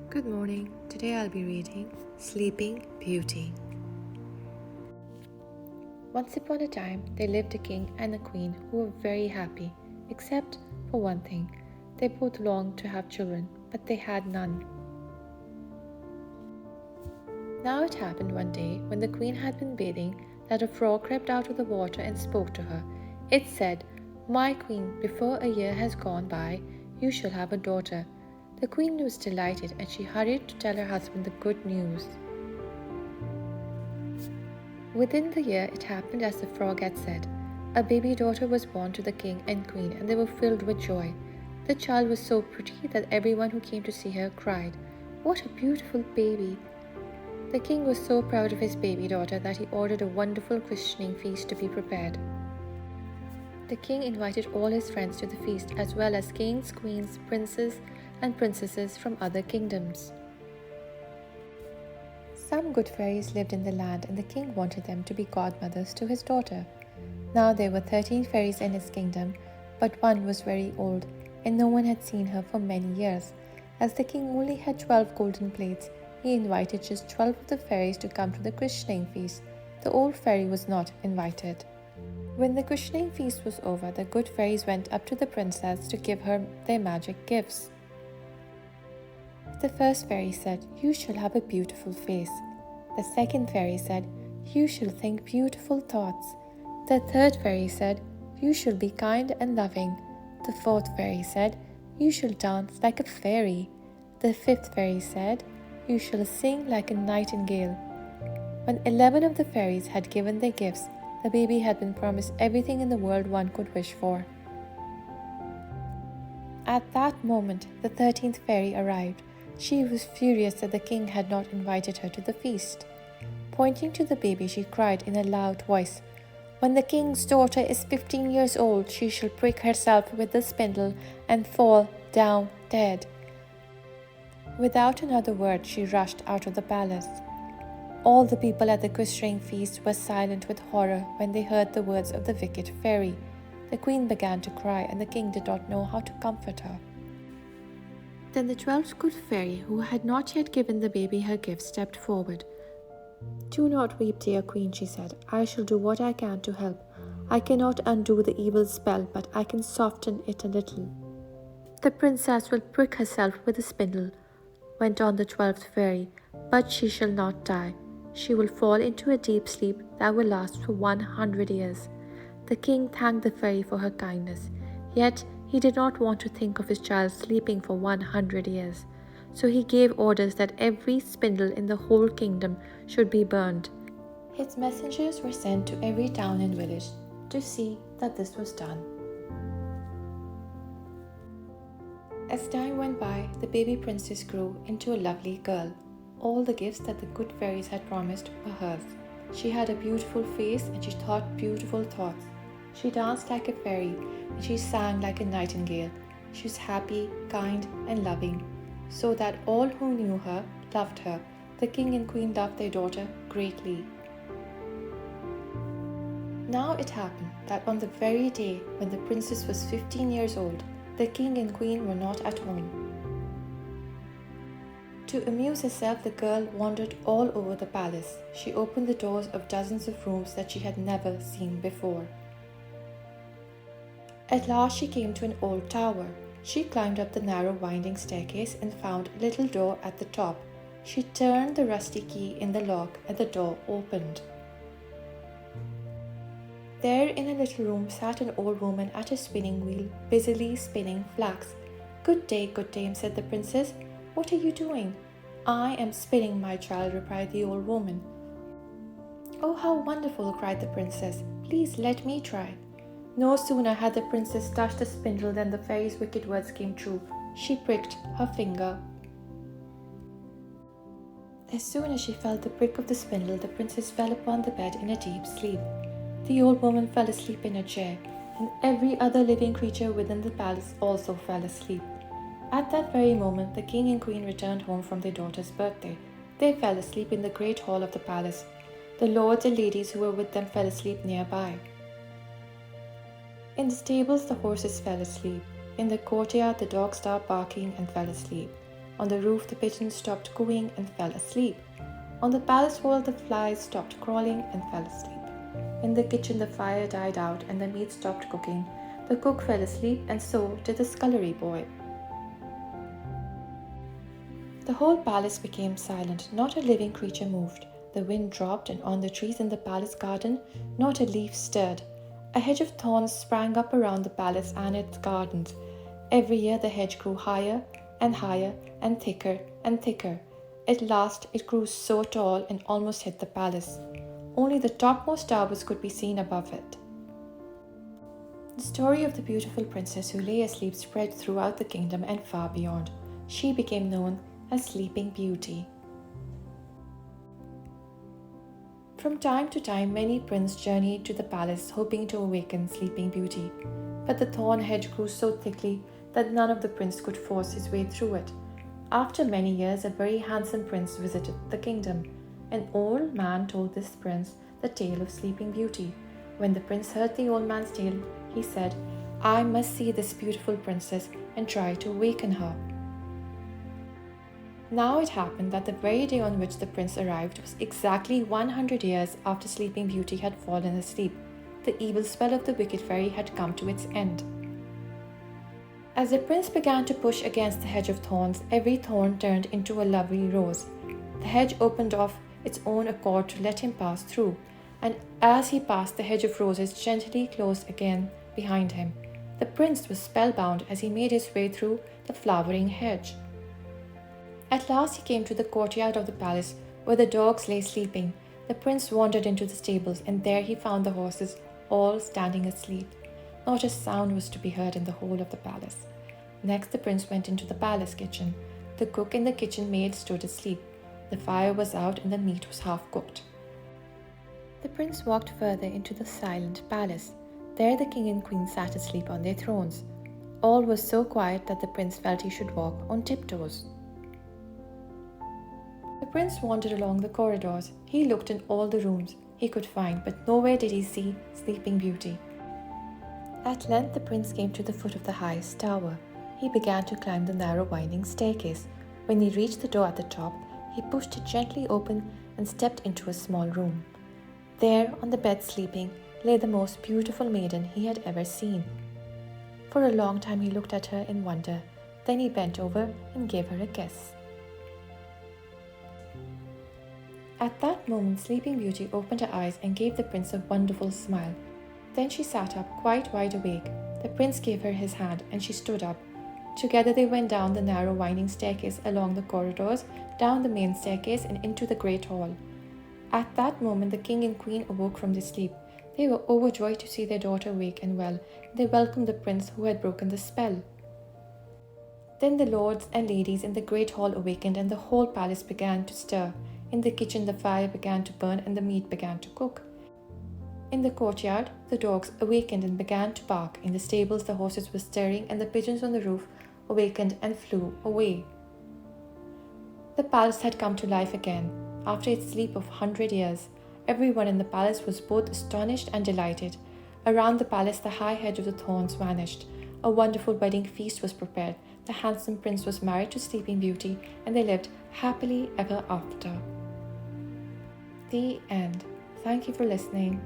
Good morning. Today I'll be reading Sleeping Beauty. Once upon a time, there lived a king and a queen who were very happy, except for one thing. They both longed to have children, but they had none. Now it happened one day when the queen had been bathing that a frog crept out of the water and spoke to her. It said, "My queen, before a year has gone by, you shall have a daughter." The queen was delighted and she hurried to tell her husband the good news. Within the year it happened as the frog had said. A baby daughter was born to the king and queen and they were filled with joy. The child was so pretty that everyone who came to see her cried, "What a beautiful baby!" The king was so proud of his baby daughter that he ordered a wonderful christening feast to be prepared. The king invited all his friends to the feast as well as kings, queens, princes, and princesses from other kingdoms. Some good fairies lived in the land and the king wanted them to be godmothers to his daughter. Now there were 13 fairies in his kingdom, but one was very old and no one had seen her for many years. As the king only had 12 golden plates, he invited just 12 of the fairies to come to the christening feast. The old fairy was not invited. When the christening feast was over, the good fairies went up to the princess to give her their magic gifts. The first fairy said, "You shall have a beautiful face." The second fairy said, "You shall think beautiful thoughts." The third fairy said, "You shall be kind and loving." The fourth fairy said, "You shall dance like a fairy." The fifth fairy said, "You shall sing like a nightingale." When 11 of the fairies had given their gifts, the baby had been promised everything in the world one could wish for. At that moment, the 13th fairy arrived. She was furious that the king had not invited her to the feast. Pointing to the baby, she cried in a loud voice, "When the king's daughter is 15 years old, she shall prick herself with the spindle and fall down dead." Without another word, she rushed out of the palace. All the people at the christening feast were silent with horror when they heard the words of the wicked fairy. The queen began to cry and the king did not know how to comfort her. Then the 12th good fairy, who had not yet given the baby her gift, stepped forward. "Do not weep, dear queen," she said. "I shall do what I can to help. I cannot undo the evil spell, but I can soften it a little." "The princess will prick herself with a spindle," went on the 12th fairy, "but she shall not die. She will fall into a deep sleep that will last for 100 years. The king thanked the fairy for her kindness, yet he did not want to think of his child sleeping for 100 years. So he gave orders that every spindle in the whole kingdom should be burned. His messengers were sent to every town and village to see that this was done. As time went by, the baby princess grew into a lovely girl. All the gifts that the good fairies had promised were hers. She had a beautiful face and she thought beautiful thoughts. She danced like a fairy and she sang like a nightingale. She was happy, kind, and loving, so that all who knew her loved her. The king and queen loved their daughter greatly. Now it happened that on the very day when the princess was 15 years old, the king and queen were not at home. To amuse herself, the girl wandered all over the palace. She opened the doors of dozens of rooms that she had never seen before. At last she came to an old tower. She climbed up the narrow winding staircase and found a little door at the top. She turned the rusty key in the lock and the door opened. There in a little room sat an old woman at a spinning wheel, busily spinning flax. Good day, said the princess. "What are you doing?" "I am spinning, my child," replied the old woman. "Oh, how wonderful," cried the princess. "Please let me try." No sooner had the princess touched the spindle than the fairy's wicked words came true. She pricked her finger. As soon as she felt the prick of the spindle, the princess fell upon the bed in a deep sleep. The old woman fell asleep in her chair, and every other living creature within the palace also fell asleep. At that very moment, the king and queen returned home from their daughter's birthday. They fell asleep in the great hall of the palace. The lords and ladies who were with them fell asleep nearby. In the stables, the horses fell asleep. In the courtyard, the dogs stopped barking and fell asleep. On the roof, the pigeons stopped cooing and fell asleep. On the palace wall, the flies stopped crawling and fell asleep. In the kitchen, the fire died out and the meat stopped cooking. The cook fell asleep, and so did the scullery boy. The whole palace became silent. Not a living creature moved. The wind dropped, and on the trees in the palace garden, not a leaf stirred. A hedge of thorns sprang up around the palace and its gardens. Every year the hedge grew higher and higher and thicker and thicker. At last it grew so tall and almost hid the palace. Only the topmost towers could be seen above it. The story of the beautiful princess who lay asleep spread throughout the kingdom and far beyond. She became known as Sleeping Beauty. From time to time, many princes journeyed to the palace hoping to awaken Sleeping Beauty. But the thorn hedge grew so thickly that none of the princes could force his way through it. After many years, a very handsome prince visited the kingdom. An old man told this prince the tale of Sleeping Beauty. When the prince heard the old man's tale, he said, "I must see this beautiful princess and try to awaken her." Now it happened that the very day on which the prince arrived was exactly 100 years after Sleeping Beauty had fallen asleep. The evil spell of the wicked fairy had come to its end. As the prince began to push against the hedge of thorns, every thorn turned into a lovely rose. The hedge opened of its own accord to let him pass through, and as he passed, the hedge of roses gently closed again behind him. The prince was spellbound as he made his way through the flowering hedge. At last he came to the courtyard of the palace, where the dogs lay sleeping. The prince wandered into the stables, and there he found the horses all standing asleep. Not a sound was to be heard in the whole of the palace. Next the prince went into the palace kitchen. The cook and the kitchen maid stood asleep. The fire was out and the meat was half cooked. The prince walked further into the silent palace. There the king and queen sat asleep on their thrones. All was so quiet that the prince felt he should walk on tiptoes. The prince wandered along the corridors. He looked in all the rooms he could find, but nowhere did he see Sleeping Beauty. At length the prince came to the foot of the highest tower. He began to climb the narrow winding staircase. When he reached the door at the top, he pushed it gently open and stepped into a small room. There, on the bed sleeping, lay the most beautiful maiden he had ever seen. For a long time he looked at her in wonder. Then he bent over and gave her a kiss. At that moment, Sleeping Beauty opened her eyes and gave the prince a wonderful smile. Then she sat up, quite wide awake. The prince gave her his hand, and she stood up. Together they went down the narrow winding staircase, along the corridors, down the main staircase, and into the great hall. At that moment the king and queen awoke from their sleep. They were overjoyed to see their daughter awake and well. They welcomed the prince who had broken the spell. Then the lords and ladies in the great hall awakened, and the whole palace began to stir. In the kitchen the fire began to burn and the meat began to cook. In the courtyard, the dogs awakened and began to bark. In the stables, the horses were stirring, and the pigeons on the roof awakened and flew away. The palace had come to life again. After its sleep of 100 years, everyone in the palace was both astonished and delighted. Around the palace, the high hedge of the thorns vanished. A wonderful wedding feast was prepared. The handsome prince was married to Sleeping Beauty, and they lived happily ever after. The end. Thank you for listening.